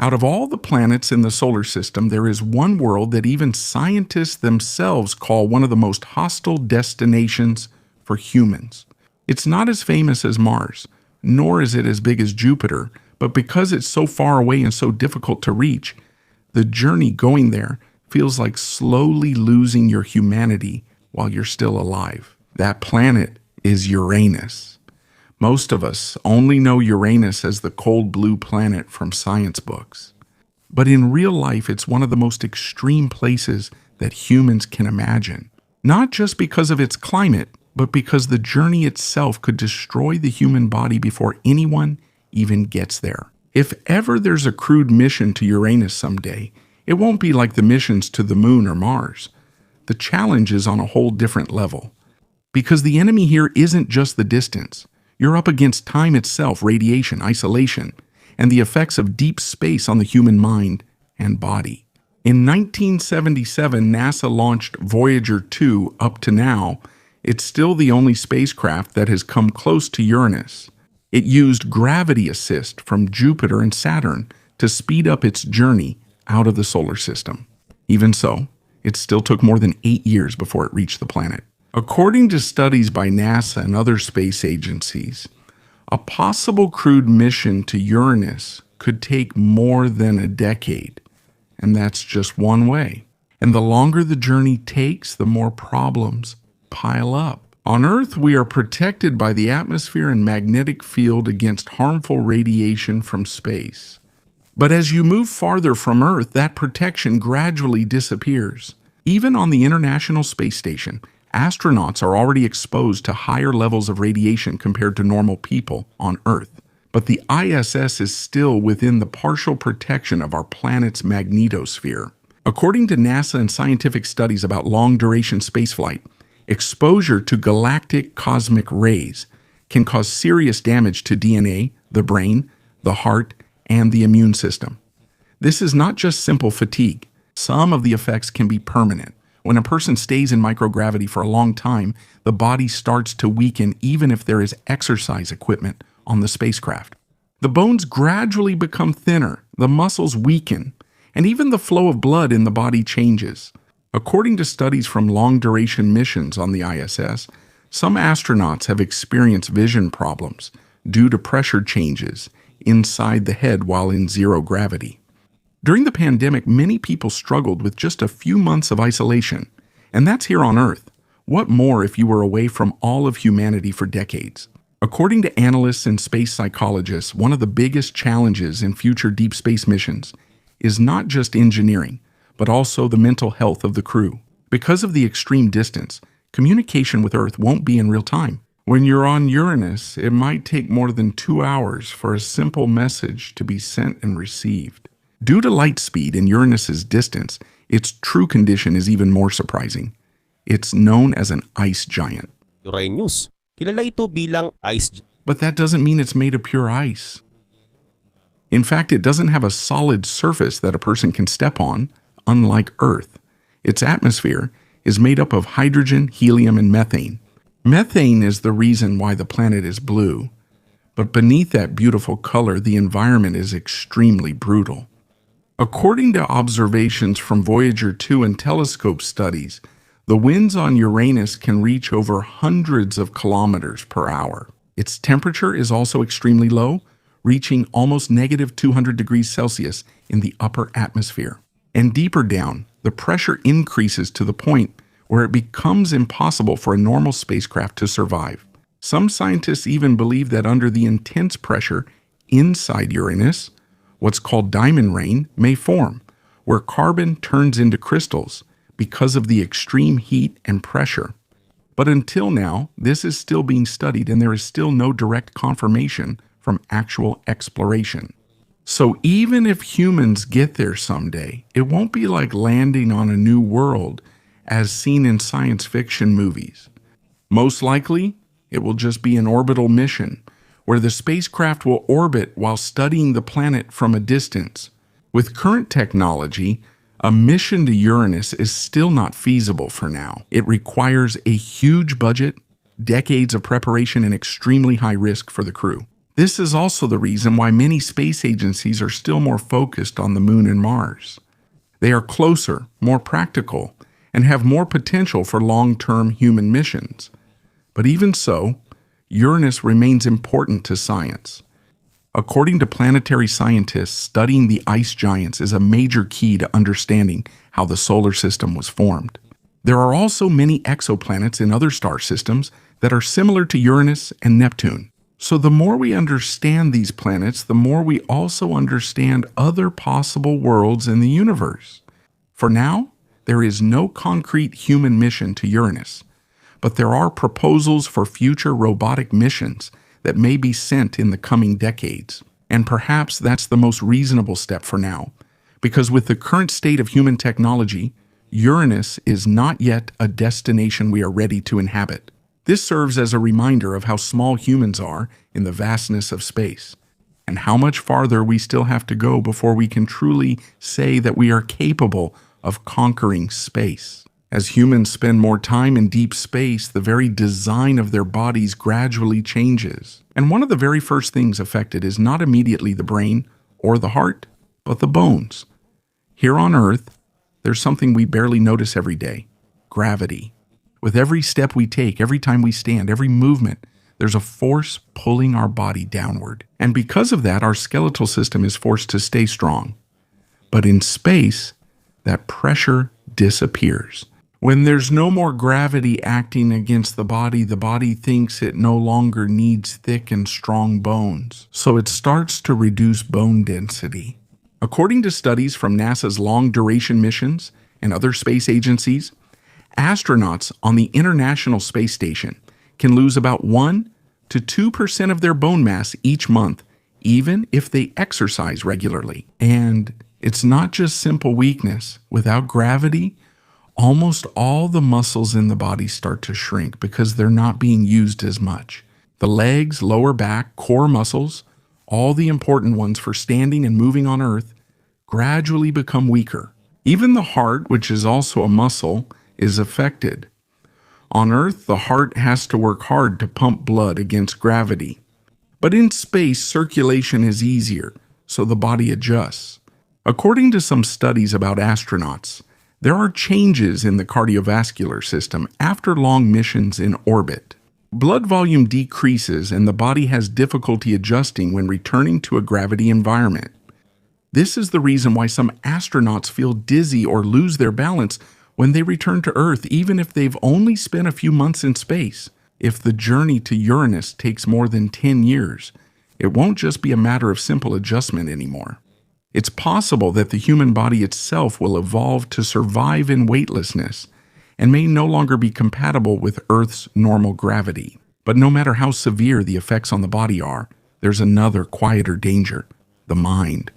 Out of all the planets in the solar system, there is one world that even scientists themselves call one of the most hostile destinations for humans. It's not as famous as Mars, nor is it as big as Jupiter, but because it's so far away and so difficult to reach, the journey going there feels like slowly losing your humanity while you're still alive. That planet is Uranus. Most of us only know Uranus as the cold blue planet from science books. But in real life, it's one of the most extreme places that humans can imagine. Not just because of its climate, but because the journey itself could destroy the human body before anyone even gets there. If ever there's a crewed mission to Uranus someday, it won't be like the missions to the Moon or Mars. The challenge is on a whole different level. Because the enemy here isn't just the distance. You're up against time itself, radiation, isolation, and the effects of deep space on the human mind and body. In 1977, NASA launched Voyager 2. Up to now, it's still the only spacecraft that has come close to Uranus. It used gravity assist from Jupiter and Saturn to speed up its journey out of the solar system. Even so, it still took more than 8 years before it reached the planet. According to studies by NASA and other space agencies, a possible crewed mission to Uranus could take more than a decade, and that's just one way. And the longer the journey takes, the more problems pile up. On Earth, we are protected by the atmosphere and magnetic field against harmful radiation from space. But as you move farther from Earth, that protection gradually disappears. Even on the International Space Station, astronauts are already exposed to higher levels of radiation compared to normal people on Earth. But the ISS is still within the partial protection of our planet's magnetosphere. According to NASA and scientific studies about long-duration spaceflight, exposure to galactic cosmic rays can cause serious damage to DNA, the brain, the heart, and the immune system. This is not just simple fatigue. Some of the effects can be permanent. When a person stays in microgravity for a long time, the body starts to weaken even if there is exercise equipment on the spacecraft. The bones gradually become thinner, the muscles weaken, and even the flow of blood in the body changes. According to studies from long-duration missions on the ISS, some astronauts have experienced vision problems due to pressure changes inside the head while in zero gravity. During the pandemic, many people struggled with just a few months of isolation, and that's here on Earth. What more if you were away from all of humanity for decades? According to analysts and space psychologists, one of the biggest challenges in future deep space missions is not just engineering, but also the mental health of the crew. Because of the extreme distance, communication with Earth won't be in real time. When you're on Uranus, it might take more than 2 hours for a simple message to be sent and received. Due to light speed and Uranus's distance, its true condition is even more surprising. It's known as an ice giant. Uranus, kilala ito bilang ice. But that doesn't mean it's made of pure ice. In fact, it doesn't have a solid surface that a person can step on, unlike Earth. Its atmosphere is made up of hydrogen, helium, and methane. Methane is the reason why the planet is blue. But beneath that beautiful color, the environment is extremely brutal. According to observations from Voyager 2 and telescope studies, the winds on Uranus can reach over hundreds of kilometers per hour. Its temperature is also extremely low, reaching almost negative 200 degrees Celsius in the upper atmosphere. And deeper down, the pressure increases to the point where it becomes impossible for a normal spacecraft to survive. Some scientists even believe that under the intense pressure inside Uranus, what's called diamond rain may form, where carbon turns into crystals because of the extreme heat and pressure. But until now, this is still being studied and there is still no direct confirmation from actual exploration. So even if humans get there someday, it won't be like landing on a new world as seen in science fiction movies. Most likely, it will just be an orbital mission where the spacecraft will orbit while studying the planet from a distance. With current technology, a mission to Uranus is still not feasible for now. It requires a huge budget, decades of preparation, and extremely high risk for the crew. This is also the reason why many space agencies are still more focused on the Moon and Mars. They are closer, more practical, and have more potential for long-term human missions. But even so, Uranus remains important to science. According to planetary scientists, studying the ice giants is a major key to understanding how the solar system was formed. There are also many exoplanets in other star systems that are similar to Uranus and Neptune. So the more we understand these planets, the more we also understand other possible worlds in the universe. For now, there is no concrete human mission to Uranus, but there are proposals for future robotic missions that may be sent in the coming decades. And perhaps that's the most reasonable step for now, because with the current state of human technology, Uranus is not yet a destination we are ready to inhabit. This serves as a reminder of how small humans are in the vastness of space, and how much farther we still have to go before we can truly say that we are capable of conquering space. As humans spend more time in deep space, the very design of their bodies gradually changes. And one of the very first things affected is not immediately the brain or the heart, but the bones. Here on Earth, there's something we barely notice every day: gravity. With every step we take, every time we stand, every movement, there's a force pulling our body downward. And because of that, our skeletal system is forced to stay strong. But in space, that pressure disappears. When there's no more gravity acting against the body thinks it no longer needs thick and strong bones. So it starts to reduce bone density. According to studies from NASA's long-duration missions and other space agencies, astronauts on the International Space Station can lose about 1 to 2% of their bone mass each month, even if they exercise regularly. And it's not just simple weakness. Without gravity, almost all the muscles in the body start to shrink because they're not being used as much. The legs, lower back, core muscles, all the important ones for standing and moving on Earth, gradually become weaker. Even the heart, which is also a muscle, is affected. On Earth, the heart has to work hard to pump blood against gravity. But in space, circulation is easier, so the body adjusts. According to some studies about astronauts, there are changes in the cardiovascular system after long missions in orbit. Blood volume decreases and the body has difficulty adjusting when returning to a gravity environment. This is the reason why some astronauts feel dizzy or lose their balance when they return to Earth, even if they've only spent a few months in space. If the journey to Uranus takes more than 10 years, it won't just be a matter of simple adjustment anymore. It's possible that the human body itself will evolve to survive in weightlessness and may no longer be compatible with Earth's normal gravity. But no matter how severe the effects on the body are, there's another quieter danger: the mind.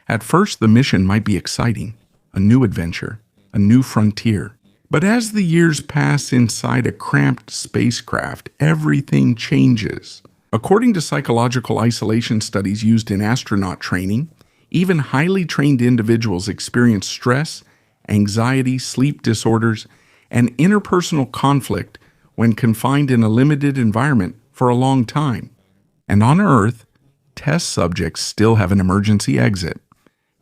At first, the mission might be exciting, a new adventure, a new frontier. But as the years pass inside a cramped spacecraft, everything changes. According to psychological isolation studies used in astronaut training, even highly trained individuals experience stress, anxiety, sleep disorders, and interpersonal conflict when confined in a limited environment for a long time. And on Earth, test subjects still have an emergency exit.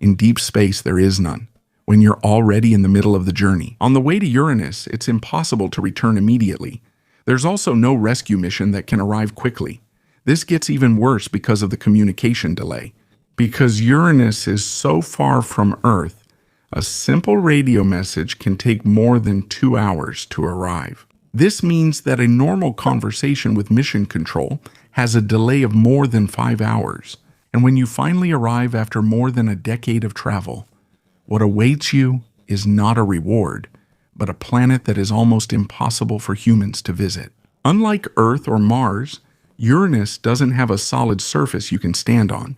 In deep space, there is none, when you're already in the middle of the journey. On the way to Uranus, it's impossible to return immediately. There's also no rescue mission that can arrive quickly. This gets even worse because of the communication delay. Because Uranus is so far from Earth, a simple radio message can take more than 2 hours to arrive. This means that a normal conversation with mission control has a delay of more than 5 hours. And when you finally arrive after more than a decade of travel, what awaits you is not a reward, but a planet that is almost impossible for humans to visit. Unlike Earth or Mars, Uranus doesn't have a solid surface you can stand on.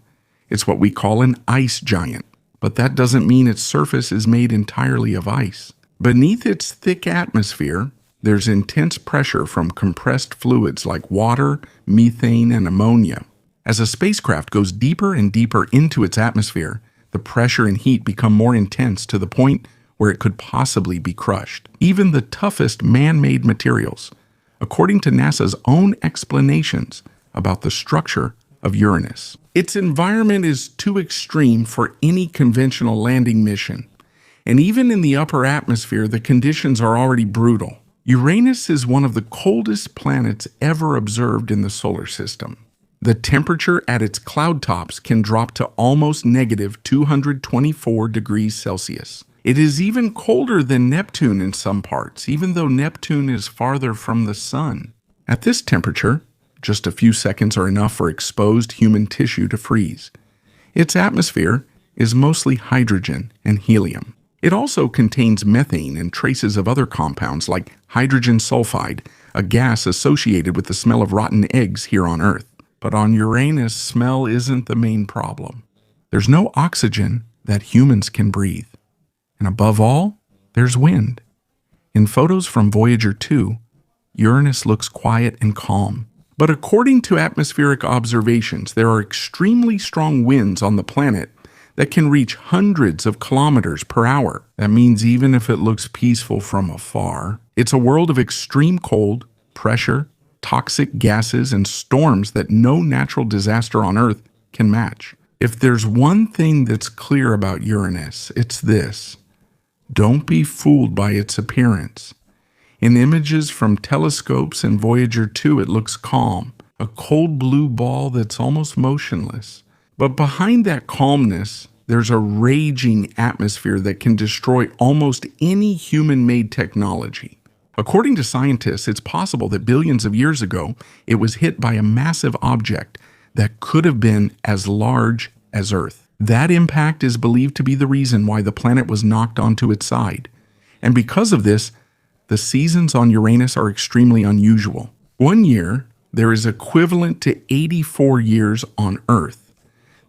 It's what we call an ice giant, but that doesn't mean its surface is made entirely of ice. Beneath its thick atmosphere, there's intense pressure from compressed fluids like water, methane, and ammonia. As a spacecraft goes deeper and deeper into its atmosphere, the pressure and heat become more intense to the point where it could possibly be crushed. Even the toughest man-made materials, according to NASA's own explanations about the structure of Uranus. Its environment is too extreme for any conventional landing mission. And even in the upper atmosphere, the conditions are already brutal. Uranus is one of the coldest planets ever observed in the solar system. The temperature at its cloud tops can drop to almost negative 224 degrees Celsius. It is even colder than Neptune in some parts, even though Neptune is farther from the sun. At this temperature, just a few seconds are enough for exposed human tissue to freeze. Its atmosphere is mostly hydrogen and helium. It also contains methane and traces of other compounds like hydrogen sulfide, a gas associated with the smell of rotten eggs here on Earth. But on Uranus, smell isn't the main problem. There's no oxygen that humans can breathe. And above all, there's wind. In photos from Voyager 2, Uranus looks quiet and calm. But according to atmospheric observations, there are extremely strong winds on the planet that can reach hundreds of kilometers per hour. That means even if it looks peaceful from afar, it's a world of extreme cold, pressure, toxic gases, and storms that no natural disaster on Earth can match. If there's one thing that's clear about Uranus, it's this: don't be fooled by its appearance. In images from telescopes and Voyager 2, it looks calm, a cold blue ball that's almost motionless. But behind that calmness, there's a raging atmosphere that can destroy almost any human-made technology. According to scientists, it's possible that billions of years ago, it was hit by a massive object that could have been as large as Earth. That impact is believed to be the reason why the planet was knocked onto its side. And because of this, the seasons on Uranus are extremely unusual. 1 year, there is equivalent to 84 years on Earth.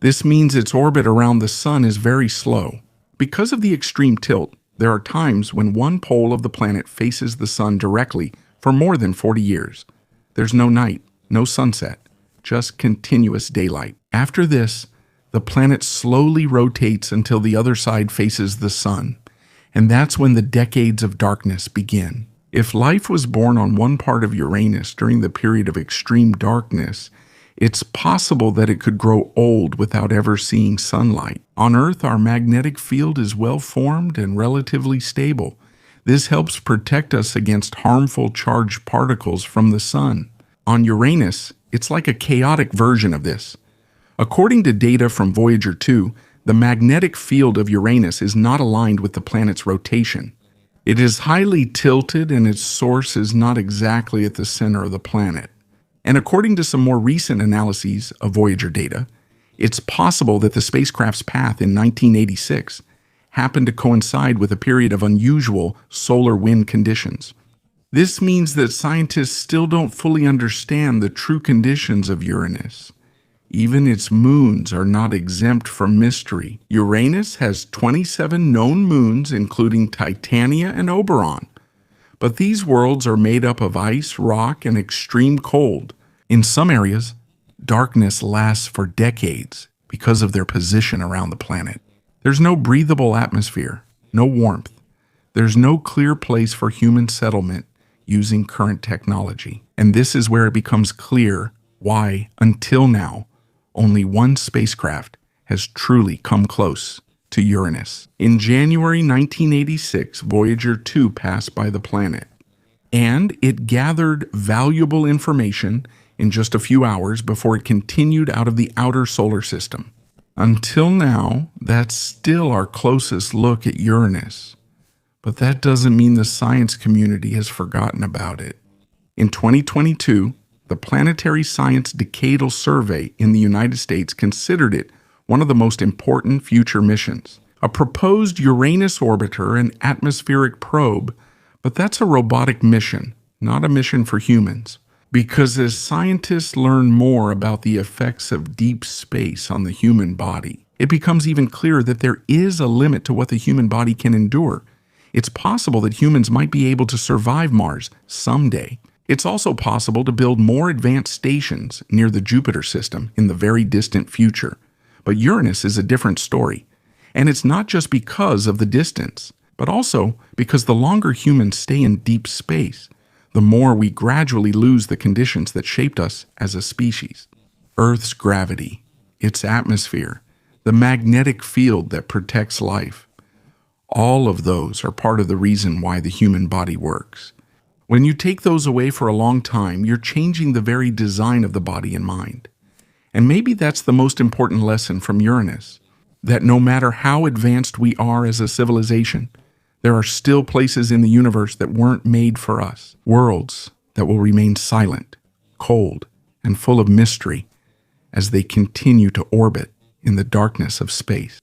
This means its orbit around the sun is very slow. Because of the extreme tilt, there are times when one pole of the planet faces the sun directly for more than 40 years. There's no night, no sunset, just continuous daylight. After this, the planet slowly rotates until the other side faces the sun, and that's when the decades of darkness begin. If life was born on one part of Uranus during the period of extreme darkness, it's possible that it could grow old without ever seeing sunlight. On Earth, our magnetic field is well formed and relatively stable. This helps protect us against harmful charged particles from the sun. On Uranus, it's like a chaotic version of this. According to data from Voyager 2, the magnetic field of Uranus is not aligned with the planet's rotation. It is highly tilted and its source is not exactly at the center of the planet. And according to some more recent analyses of Voyager data, it's possible that the spacecraft's path in 1986 happened to coincide with a period of unusual solar wind conditions. This means that scientists still don't fully understand the true conditions of Uranus. Even its moons are not exempt from mystery. Uranus has 27 known moons, including Titania and Oberon. But these worlds are made up of ice, rock, and extreme cold. In some areas, darkness lasts for decades because of their position around the planet. There's no breathable atmosphere, no warmth. There's no clear place for human settlement using current technology. And this is where it becomes clear why, until now, only one spacecraft has truly come close to Uranus. In January 1986, Voyager 2 passed by the planet, and it gathered valuable information in just a few hours before it continued out of the outer solar system. Until now, that's still our closest look at Uranus, but that doesn't mean the science community has forgotten about it. In 2022, the Planetary Science Decadal Survey in the United States considered it one of the most important future missions. A proposed Uranus orbiter and atmospheric probe, but that's a robotic mission, not a mission for humans. Because as scientists learn more about the effects of deep space on the human body, it becomes even clearer that there is a limit to what the human body can endure. It's possible that humans might be able to survive Mars someday. It's also possible to build more advanced stations near the Jupiter system in the very distant future. But Uranus is a different story. And it's not just because of the distance, but also because the longer humans stay in deep space, the more we gradually lose the conditions that shaped us as a species. Earth's gravity, its atmosphere, the magnetic field that protects life. All of those are part of the reason why the human body works. When you take those away for a long time, you're changing the very design of the body and mind. And maybe that's the most important lesson from Uranus, that no matter how advanced we are as a civilization, there are still places in the universe that weren't made for us, worlds that will remain silent, cold, and full of mystery as they continue to orbit in the darkness of space.